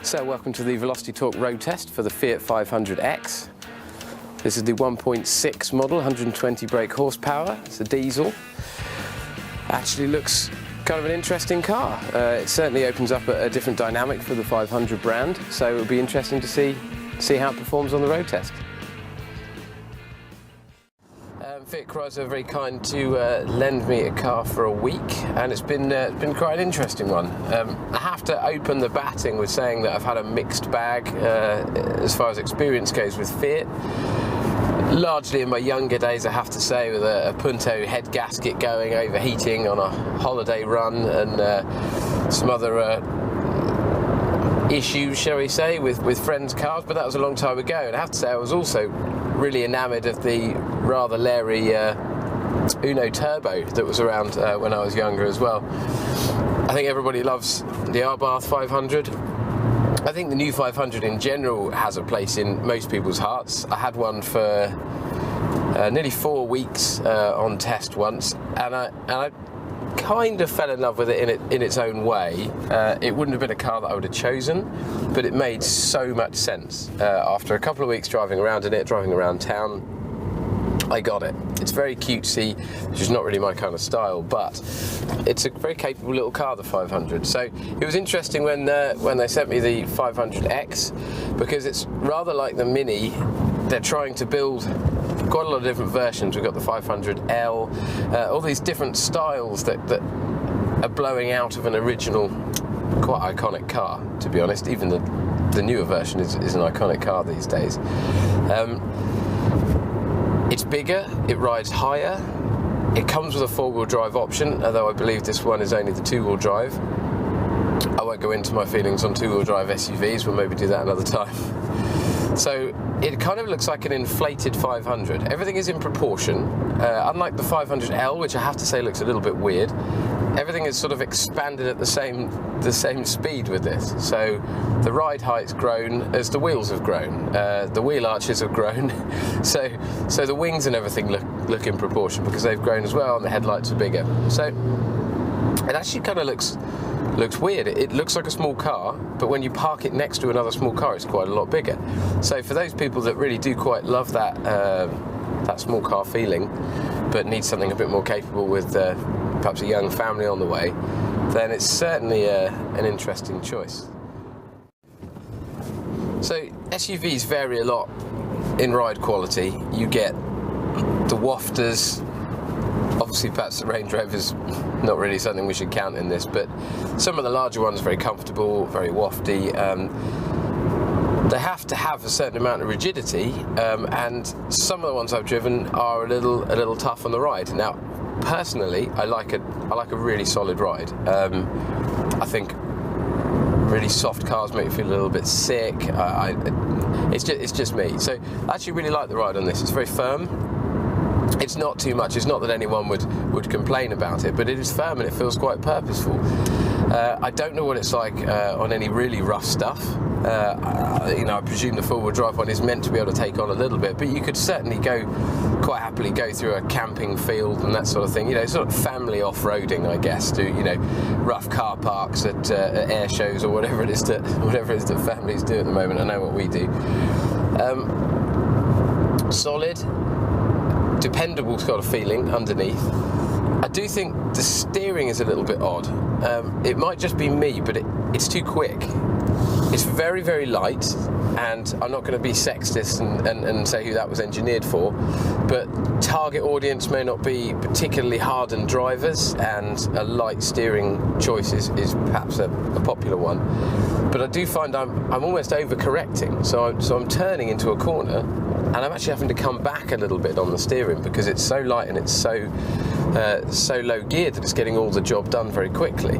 So welcome to the Velocity Talk road test for the Fiat 500X. This is the 1.6 model, 120 brake horsepower. It's a diesel. Actually looks kind of an interesting car. It certainly opens up a different dynamic for the 500 brand, so it'll be interesting to see how it performs on the road test. Fiat Chrysler are very kind to lend me a car for a week, and it's been quite an interesting one. I have to open the batting with saying that I've had a mixed bag as far as experience goes with Fiat. Largely in my younger days, I have to say, with a Punto head gasket going, overheating on a holiday run, and some other issues, shall we say, with friends' cars, but that was a long time ago. And I have to say, I was also really enamoured of the rather leery Uno Turbo that was around when I was younger as well. I think everybody loves the Abarth 500. I think the new 500 in general has a place in most people's hearts. I had one for nearly 4 weeks on test once, and I kind of fell in love with it in its own way. It wouldn't have been a car that I would have chosen, but it made so much sense. After a couple of weeks driving around in it, driving around town, I got it. It's very cutesy, which is not really my kind of style, but it's a very capable little car, the 500. So it was interesting when they sent me the 500X, because it's rather like the Mini. They're trying to build quite a lot of different versions. We've got the 500L, all these different styles that are blowing out of an original, quite iconic car, to be honest. Even the newer version is an iconic car these days. It's bigger, it rides higher, it comes with a four-wheel drive option, although I believe this one is only the two-wheel drive. I won't go into my feelings on two-wheel drive SUVs, we'll maybe do that another time. So it kind of looks like an inflated 500. Everything is in proportion, unlike the 500L, which I have to say looks a little bit weird. Everything is sort of expanded at the same speed with this. So the ride height's grown as the wheels have grown. The wheel arches have grown. So the wings and everything look in proportion because they've grown as well, and the headlights are bigger. So it actually kind of looks weird. It looks like a small car, but when you park it next to another small car, it's quite a lot bigger. So for those people that really do quite love that small car feeling, but need something a bit more capable with perhaps a young family on the way, then it's certainly an interesting choice. So SUVs vary a lot in ride quality. You get the wafters. Obviously, perhaps the Range Rover's not really something we should count in this, but some of the larger ones are very comfortable, very wafty. They have to have a certain amount of rigidity, and some of the ones I've driven are a little tough on the ride. Now, personally, I like a really solid ride. I think really soft cars make me feel a little bit sick. It's just me. So I actually really like the ride on this. It's very firm. It's not too much. It's not that anyone would complain about it, but it is firm and it feels quite purposeful. I don't know what it's like on any really rough stuff. I presume the four-wheel drive one is meant to be able to take on a little bit, but you could certainly quite happily go through a camping field and that sort of thing. Sort of family off-roading, I guess, to rough car parks at air shows or whatever it is that families do at the moment. I know what we do. Solid, dependable sort of feeling underneath. I do think the steering is a little bit odd. It might just be me, but it's too quick. It's very, very light, and I'm not going to be sexist and say who that was engineered for, but target audience may not be particularly hardened drivers, and a light steering choice is perhaps a popular one. But I do find I'm almost overcorrecting, so I'm turning into a corner, and I'm actually having to come back a little bit on the steering because it's so light and it's so low geared that it's getting all the job done very quickly.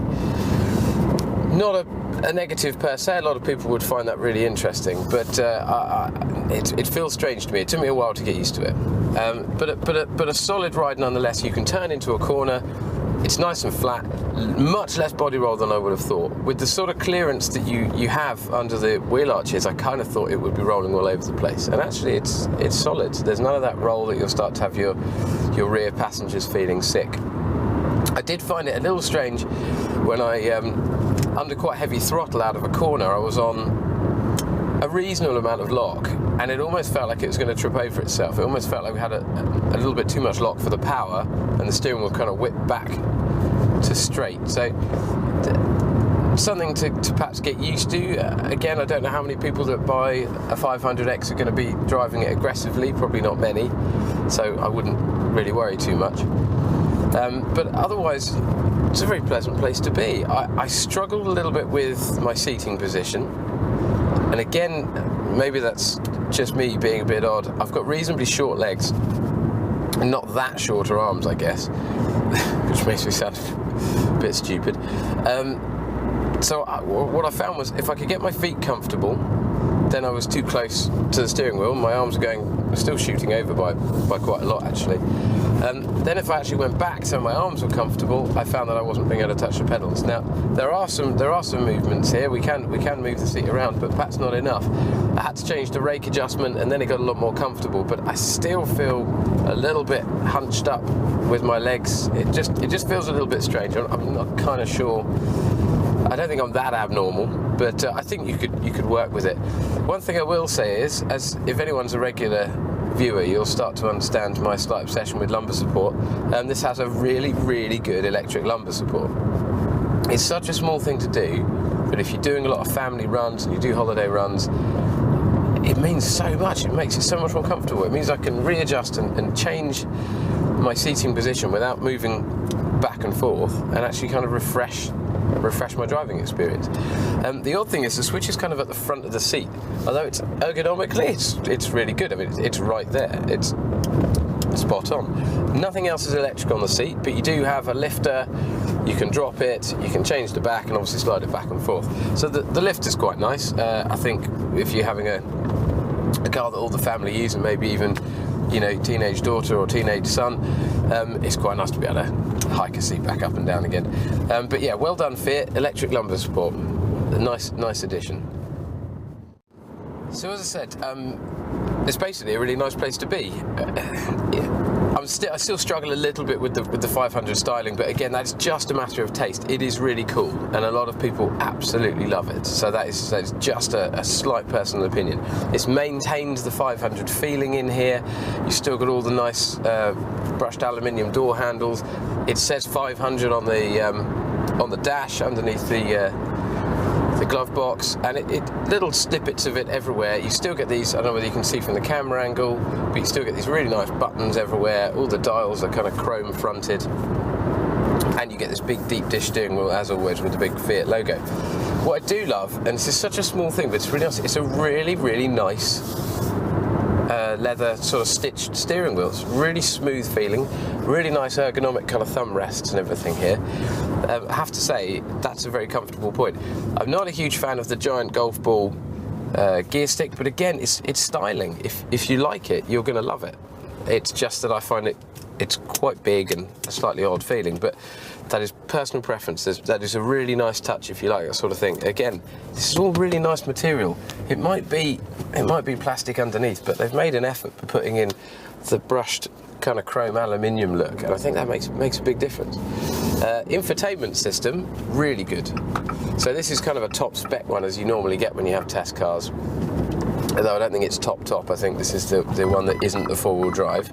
Not a negative per se. A lot of people would find that really interesting, but it feels strange to me. It took me a while to get used to it. But a solid ride nonetheless. You can turn into a corner. It's nice and flat, much less body roll than I would have thought. With the sort of clearance that you have under the wheel arches, I kind of thought it would be rolling all over the place. And actually, it's solid. There's none of that roll that you'll start to have your rear passengers feeling sick. I did find it a little strange when I, under quite heavy throttle out of a corner, I was on a reasonable amount of lock, and it almost felt like it was going to trip over itself. It almost felt like we had a little bit too much lock for the power, and the steering wheel kind of whipped back to straight. So something to perhaps get used to. Again, I don't know how many people that buy a 500X are going to be driving it aggressively, probably not many, so I wouldn't really worry too much. But otherwise, it's a very pleasant place to be. I struggled a little bit with my seating position, and again, maybe that's just me being a bit odd. I've got reasonably short legs, and not that shorter arms, I guess, which makes me sound a bit stupid. So what I found was, if I could get my feet comfortable, then I was too close to the steering wheel. My arms were still shooting over by quite a lot, actually. Then if I actually went back so my arms were comfortable, I found that I wasn't being able to touch the pedals. Now there are some movements here. We can move the seat around, but perhaps not enough. I had to change the rake adjustment, and then it got a lot more comfortable. But I still feel a little bit hunched up with my legs. It just feels a little bit strange. I'm not kind of sure. I don't think I'm that abnormal, but I think you could work with it. One thing I will say is, as if anyone's a regular viewer, you'll start to understand my slight obsession with lumbar support. This has a really, really good electric lumbar support. It's such a small thing to do, but if you're doing a lot of family runs and you do holiday runs, it means so much. It makes it so much more comfortable. It means I can readjust and change my seating position without moving back and forth, and actually kind of refresh my driving experience. The odd thing is the switch is kind of at the front of the seat, although it's ergonomically it's really good. I mean, it's right there. It's spot on. Nothing else is electric on the seat, but you do have a lifter. You can drop it, you can change the back, and obviously slide it back and forth. So the lift is quite nice. I think if you're having a car that all the family use, and maybe even, you know, teenage daughter or teenage son, it's quite nice to be able to hike a seat back up and down again. But yeah, well done Fiat, electric lumbar support. A nice addition. So as I said, it's basically a really nice place to be. I still struggle a little bit with the 500 styling, but again, that's just a matter of taste. It is really cool, and a lot of people absolutely love it. So that is just a slight personal opinion. It's maintained the 500 feeling in here. You've still got all the nice brushed aluminium door handles. It says 500 on the dash underneath the glove box, and little snippets of it everywhere. You still get these, I don't know whether you can see from the camera angle, but you still get these really nice buttons everywhere. All the dials are kind of chrome fronted, and you get this big deep dish steering wheel, as always, with the big Fiat logo. What I do love, and this is such a small thing, but it's really nice, it's a really, really nice leather sort of stitched steering wheel. It's really smooth feeling, really nice ergonomic kind of thumb rests and everything here. I have to say, that's a very comfortable point. I'm not a huge fan of the giant golf ball gear stick, but again, it's styling. If you like it, you're going to love it. It's just that I find it's quite big and a slightly odd feeling, but that is personal preference. That is a really nice touch if you like that sort of thing. Again, this is all really nice material. It might be plastic underneath, but they've made an effort for putting in the brushed kind of chrome aluminium look, and I think that makes a big difference. Infotainment system, really good. So this is kind of a top spec one, as you normally get when you have test cars. Although I don't think it's top. I think this is the one that isn't the four-wheel drive.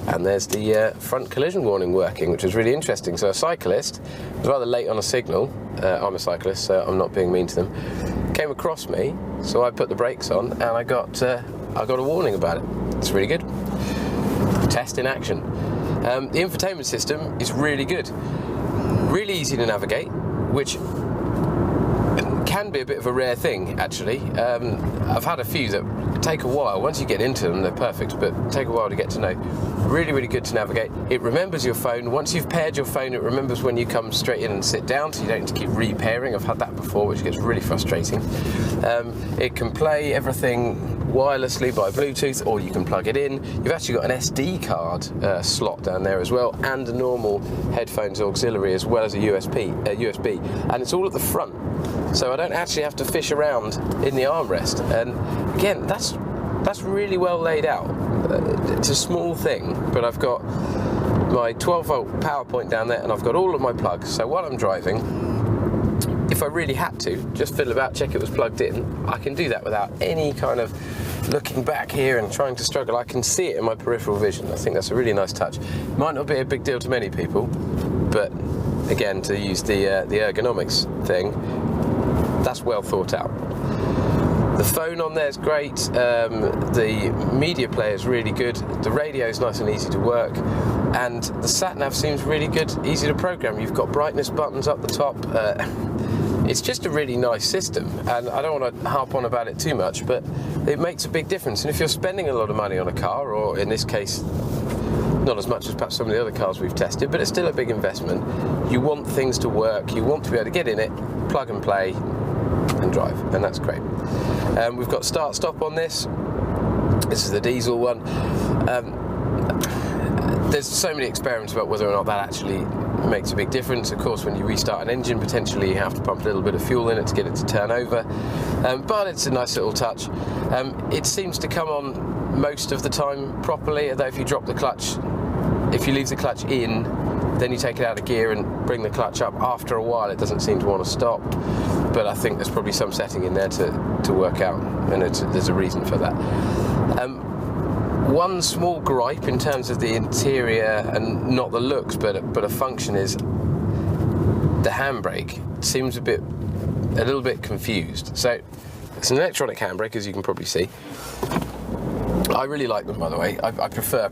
And there's the front collision warning working, which is really interesting. So a cyclist was rather late on a signal. I'm a cyclist, so I'm not being mean to them. Came across me, so I put the brakes on, and I got a warning about it. It's really good. Test in action. The infotainment system is really good. Really easy to navigate, which can be a bit of a rare thing, actually. I've had a few that take a while. Once you get into them, they're perfect, but take a while to get to know. Really, really good to navigate. It remembers your phone. Once you've paired your phone, it remembers when you come straight in and sit down, so you don't need to keep repairing. I've had that before, which gets really frustrating. It can play everything wirelessly by Bluetooth, or you can plug it in. You've actually got an SD card slot down there as well, and a normal headphones auxiliary, as well as a USB, and it's all at the front. So I don't actually have to fish around in the armrest. And again, that's really well laid out. It's a small thing, but I've got my 12-volt power point down there, and I've got all of my plugs. So while I'm driving, if I really had to, just fiddle about, check it was plugged in, I can do that without any kind of looking back here and trying to struggle. I can see it in my peripheral vision. I think that's a really nice touch. Might not be a big deal to many people, but again, to use the ergonomics thing, that's well thought out. The phone on there is great, the media player is really good, the radio is nice and easy to work, and the sat-nav seems really good, easy to program. You've got brightness buttons up the top. It's just a really nice system, and I don't want to harp on about it too much, but it makes a big difference. And if you're spending a lot of money on a car, or in this case, not as much as perhaps some of the other cars we've tested, but it's still a big investment, you want things to work, you want to be able to get in it, plug and play, and drive, and that's great. We've got start-stop on this. This is the diesel one. There's so many experiments about whether or not that actually makes a big difference. Of course, when you restart an engine, potentially you have to pump a little bit of fuel in it to get it to turn over, but it's a nice little touch. It seems to come on most of the time properly, although if you drop the clutch, if you leave the clutch in, then you take it out of gear and bring the clutch up, after a while it doesn't seem to want to stop. But I think there's probably some setting in there to work out, and there's a reason for that. One small gripe in terms of the interior, and not the looks, but a function, is the handbrake seems a little bit confused. So it's an electronic handbrake, as you can probably see. I really like them, by the way. I prefer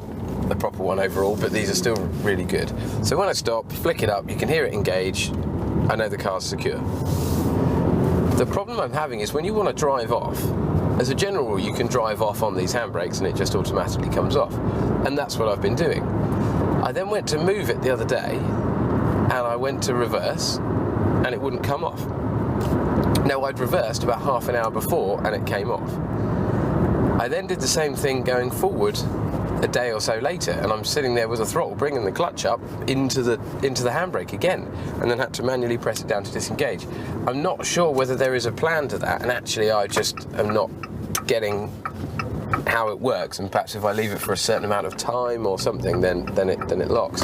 the proper one overall, but these are still really good. So when I stop, flick it up, you can hear it engage. I know the car's secure. The problem I'm having is when you want to drive off, as a general rule, you can drive off on these handbrakes and it just automatically comes off. And that's what I've been doing. I then went to move it the other day, and I went to reverse, and it wouldn't come off. Now, I'd reversed about half an hour before, and it came off. I then did the same thing going forward a day or so later, and I'm sitting there with a throttle, bringing the clutch up into the handbrake again, and then had to manually press it down to disengage. I'm not sure whether there is a plan to that, and actually I just am not getting how it works, and perhaps if I leave it for a certain amount of time or something, then it locks.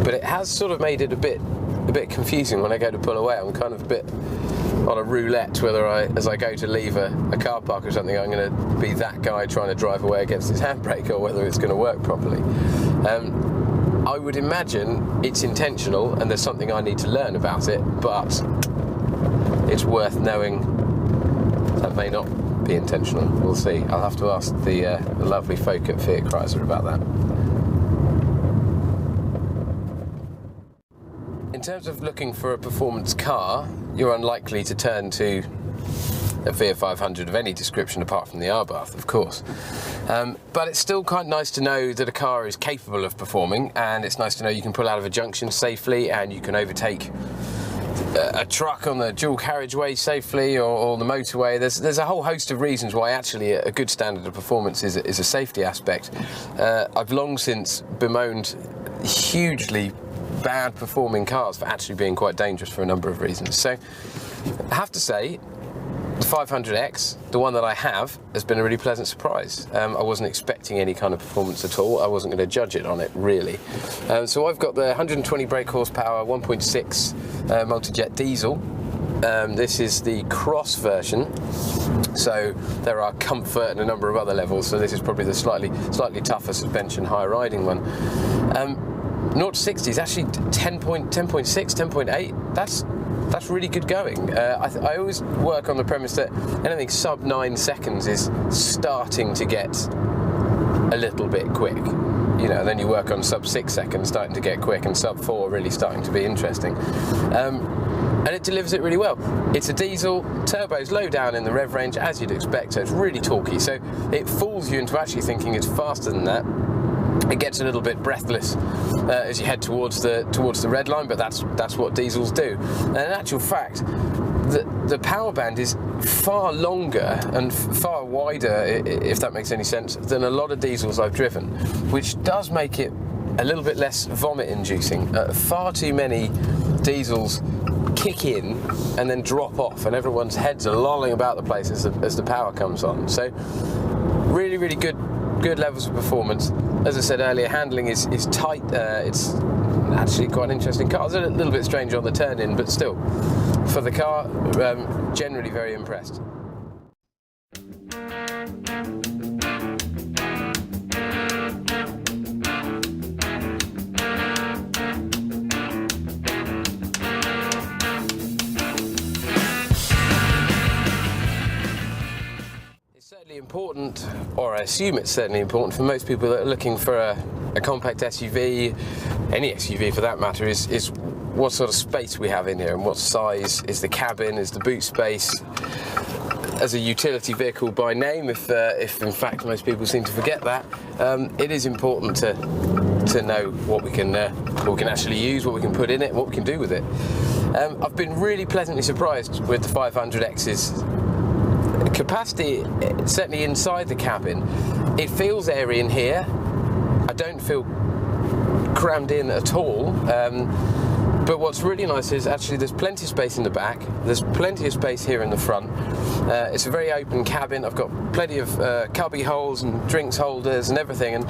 But it has sort of made it a bit confusing when I go to pull away. I'm kind of a bit on a roulette whether as I go to leave a car park or something, I'm going to be that guy trying to drive away against his handbrake, or whether it's going to work properly. I would imagine it's intentional and there's something I need to learn about it, but it's worth knowing that may not be intentional. We'll see. I'll have to ask the lovely folk at Fiat Chrysler about that. In terms of looking for a performance car, you're unlikely to turn to a Fiat 500 of any description apart from the R-Bath, of course. But it's still quite nice to know that a car is capable of performing, and it's nice to know you can pull out of a junction safely, and you can overtake a truck on the dual carriageway safely, or the motorway. There's a whole host of reasons why actually a good standard of performance is a safety aspect. I've long since bemoaned hugely bad performing cars for actually being quite dangerous for a number of reasons. So I have to say, the 500X, the one that I have, has been a really pleasant surprise. I wasn't expecting any kind of performance at all. I wasn't going to judge it on it, really. So I've got the 120 brake horsepower 1.6 multijet diesel. This is the cross version, so there are comfort and a number of other levels, so this is probably the slightly tougher suspension, higher riding one. 0 to 60 is actually 10.6, 10.8. That's really good going. I always work on the premise that anything sub 9 seconds is starting to get a little bit quick. You know, then you work on sub 6 seconds, starting to get quick, and sub 4 really starting to be interesting. And it delivers it really well. It's a diesel, turbo's low down in the rev range, as you'd expect, so it's really torquey. So it fools you into actually thinking it's faster than that. It gets a little bit breathless as you head towards the red line, but that's what diesels do. And in actual fact, the power band is far longer and far wider, if that makes any sense, than a lot of diesels I've driven, which does make it a little bit less vomit-inducing. Far too many diesels kick in and then drop off, and everyone's heads are lolling about the place as the power comes on. So really, really good good levels of performance. As I said earlier, handling is tight. It's actually quite an interesting car. It's a little bit strange on the turn-in, but still, for the car, generally very impressed. Important, or I assume it's certainly important for most people that are looking for a compact SUV, any SUV for that matter, is what sort of space we have in here and what size is the cabin, is the boot space. As a utility vehicle by name, if in fact most people seem to forget that, it is important to know what we can actually use, what we can put in it, what we can do with it. I've been really pleasantly surprised with the 500X's capacity, certainly inside the cabin. It feels airy in here. I don't feel crammed in at all. But what's really nice is actually there's plenty of space in the back. There's plenty of space here in the front. It's a very open cabin. I've got plenty of cubby holes and drinks holders and everything, and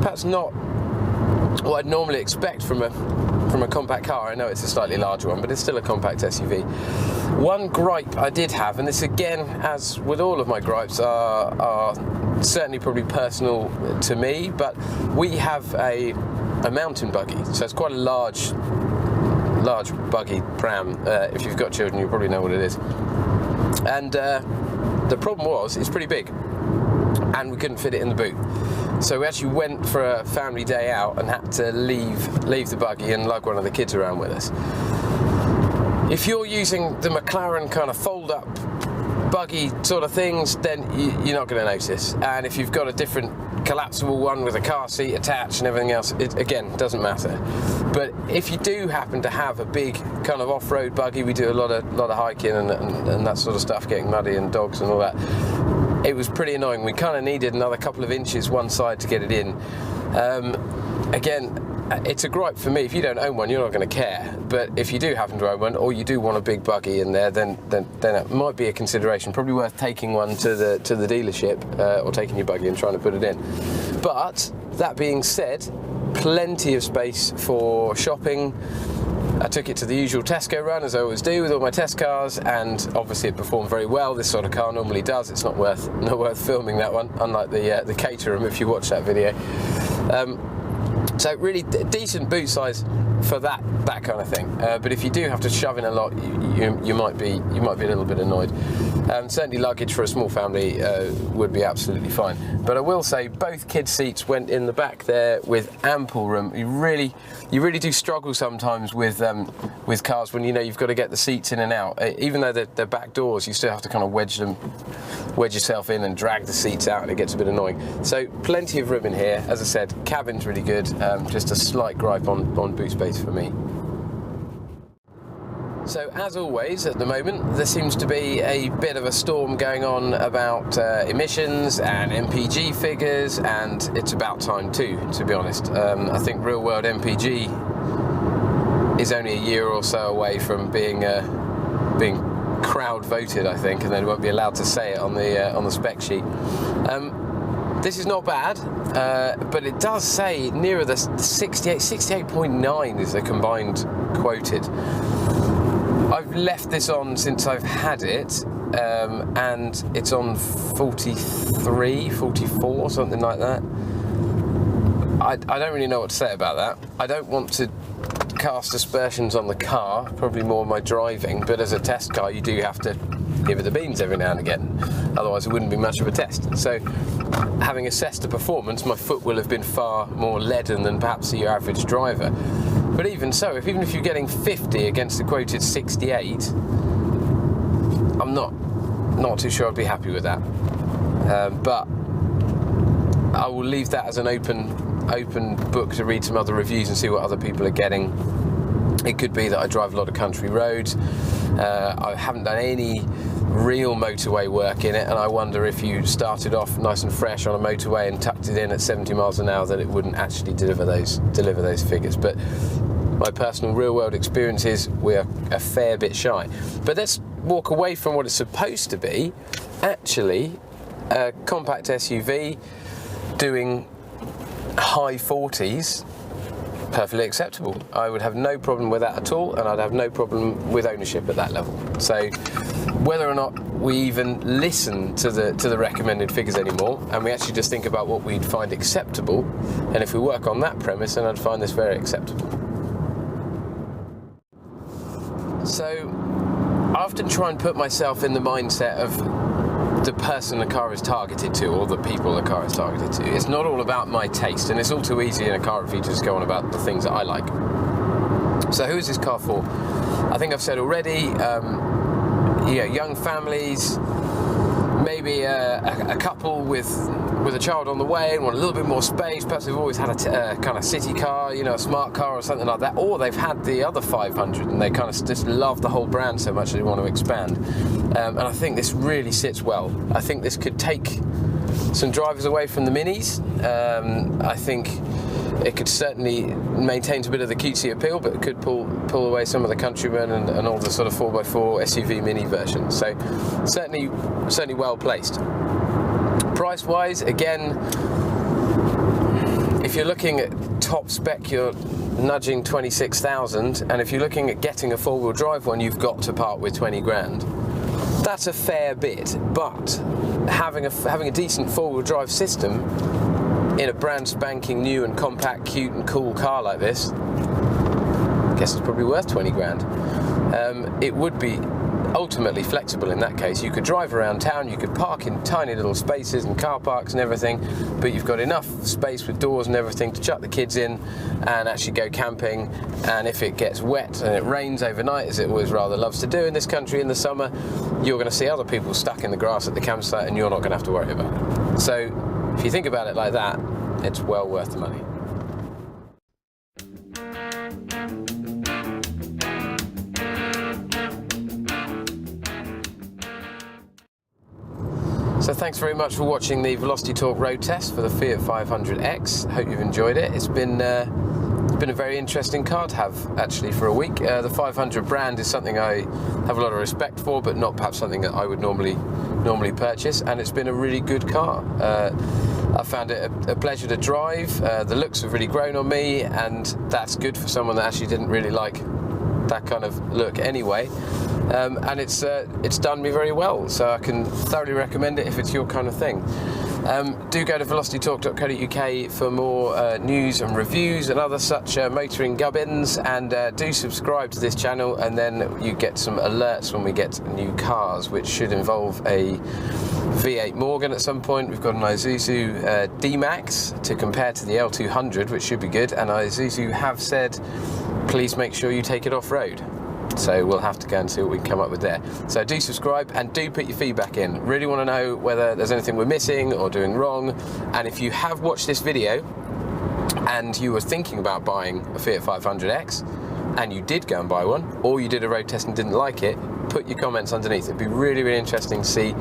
perhaps not what I'd normally expect from a compact car. I know it's a slightly larger one, but it's still a compact SUV. One gripe I did have, and this again, as with all of my gripes, are certainly probably personal to me, but we have a mountain buggy, so it's quite a large buggy pram. If you've got children, you probably know what it is. And the problem was, it's pretty big, and we couldn't fit it in the boot. So we actually went for a family day out and had to leave the buggy and lug one of the kids around with us. If you're using the McLaren kind of fold-up buggy sort of things, then you're not going to notice. And if you've got a different collapsible one with a car seat attached and everything else, it again doesn't matter. But if you do happen to have a big kind of off-road buggy, we do a lot of hiking and that sort of stuff, getting muddy and dogs and all that. It was pretty annoying. We kind of needed another couple of inches one side to get it in. Again, it's a gripe for me. If you don't own one, you're not going to care. But if you do happen to own one, or you do want a big buggy in there, then it might be a consideration. Probably worth taking one to the dealership, or taking your buggy and trying to put it in. But that being said, plenty of space for shopping. I took it to the usual Tesco run, as I always do with all my test cars, and obviously it performed very well. This sort of car normally does. It's not worth filming that one, unlike the Caterham, if you watch that video. So really decent boot size for that kind of thing. But if you do have to shove in a lot, you might be a little bit annoyed. Certainly luggage for a small family would be absolutely fine. But I will say both kids' seats went in the back there with ample room. You really do struggle sometimes with cars when you've got to get the seats in and out. Even though they're back doors, you still have to kind of wedge yourself in and drag the seats out, and it gets a bit annoying. So plenty of room in here. As I said, cabin's really good. Just a slight gripe on boot space for me. So as always at the moment, there seems to be a bit of a storm going on about emissions and MPG figures, and it's about time too, to be honest. I think real world MPG is only a year or so away from being crowd voted, I think, and they won't be allowed to say it on the spec sheet. This is not bad, but it does say nearer the 68.9 is the combined quoted. I've left this on since I've had it, and it's on 43, 44, something like that. I don't really know what to say about that. I don't want to cast aspersions on the car, probably more my driving, but as a test car you do have to give it the beans every now and again, otherwise it wouldn't be much of a test. So having assessed the performance, my foot will have been far more leaden than perhaps your average driver. But even so, even if you're getting 50 against the quoted 68, I'm not too sure I'd be happy with that. But I will leave that as an open book to read some other reviews and see what other people are getting. It could be that I drive a lot of country roads. I haven't done any real motorway work in it, and I wonder if you started off nice and fresh on a motorway and tucked it in at 70 miles an hour, that it wouldn't actually deliver those figures. But my personal real world experience is we're a fair bit shy. But let's walk away from what it's supposed to be. Actually, a compact SUV doing high 40s, perfectly acceptable. I would have no problem with that at all, and I'd have no problem with ownership at that level. So whether or not we even listen to the recommended figures anymore, and we actually just think about what we'd find acceptable, and if we work on that premise, then I'd find this very acceptable. So I often try and put myself in the mindset of the person the car is targeted to, or the people the car is targeted to. It's not all about my taste, and it's all too easy in a car review to just go on about the things that I like. So who is this car for? I think I've said already, young families, maybe a couple with a child on the way and want a little bit more space. Perhaps they've always had a kind of city car, a smart car or something like that, or they've had the other 500 and they kind of just love the whole brand so much they want to expand. And I think this really sits well. I think this could take some drivers away from the minis. I think it could certainly maintain a bit of the cutesy appeal, but it could pull away some of the Countryman and all the sort of 4x4 SUV mini versions. So certainly well placed. Price wise, again, if you're looking at top spec, you're nudging 26,000, and if you're looking at getting a four-wheel drive one, you've got to part with 20 grand. That's a fair bit, but having a decent four-wheel drive system in a brand spanking new and compact, cute and cool car like this, I guess it's probably worth 20 grand. It would be ultimately flexible in that case. You could drive around town, you could park in tiny little spaces and car parks and everything, but you've got enough space with doors and everything to chuck the kids in and actually go camping. And if it gets wet and it rains overnight, as it always rather loves to do in this country in the summer, you're going to see other people stuck in the grass at the campsite and you're not going to have to worry about it. So if you think about it like that, it's well worth the money. So thanks very much for watching the Velocity Talk road test for the Fiat 500X. Hope you've enjoyed it. It's been a very interesting car to have actually for a week. The 500 brand is something I have a lot of respect for, but not perhaps something that I would normally purchase, and it's been a really good car. I found it a pleasure to drive. The looks have really grown on me, and that's good for someone that actually didn't really like that kind of look anyway. And it's done me very well, so I can thoroughly recommend it if it's your kind of thing. Do go to velocitytalk.co.uk for more news and reviews and other such motoring gubbins, and do subscribe to this channel, and then you get some alerts when we get new cars, which should involve a V8 Morgan at some point. We've got an Isuzu D-Max to compare to the L200, which should be good, and Isuzu have said please make sure you take it off-road. So we'll have to go and see what we can come up with there. So do subscribe and do put your feedback in. Really want to know whether there's anything we're missing or doing wrong. And if you have watched this video and you were thinking about buying a Fiat 500X and you did go and buy one, or you did a road test and didn't like it, put your comments underneath. It'd be really, really interesting to see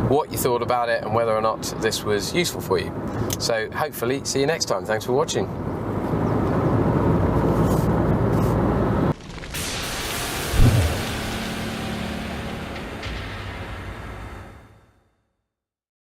what you thought about it and whether or not this was useful for you. So hopefully see you next time. Thanks for watching.